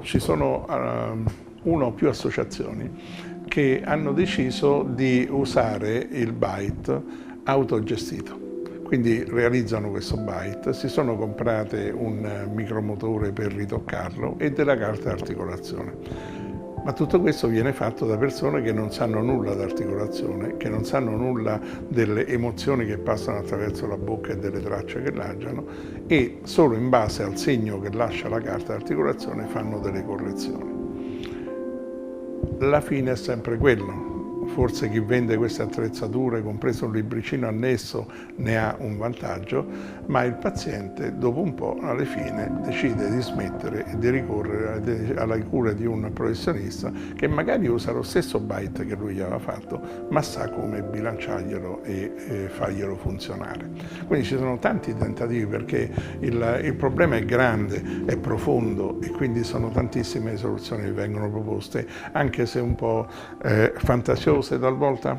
ci sono una o più associazioni che hanno deciso di usare il byte autogestito. Quindi realizzano questo byte, si sono comprate un micromotore per ritoccarlo e della carta d'articolazione. Ma tutto questo viene fatto da persone che non sanno nulla d'articolazione, che non sanno nulla delle emozioni che passano attraverso la bocca e delle tracce che lasciano, e solo in base al segno che lascia la carta d'articolazione fanno delle correzioni. La fine è sempre quello. Forse chi vende queste attrezzature, compreso un libricino annesso, ne ha un vantaggio, ma il paziente dopo un po', alla fine, decide di smettere e di ricorrere alla cura di un professionista che magari usa lo stesso byte che lui gli aveva fatto, ma sa come bilanciarglielo e farglielo funzionare. Quindi ci sono tanti tentativi perché il problema è grande, è profondo e quindi sono tantissime le soluzioni che vengono proposte, anche se un po' fantasiose talvolta.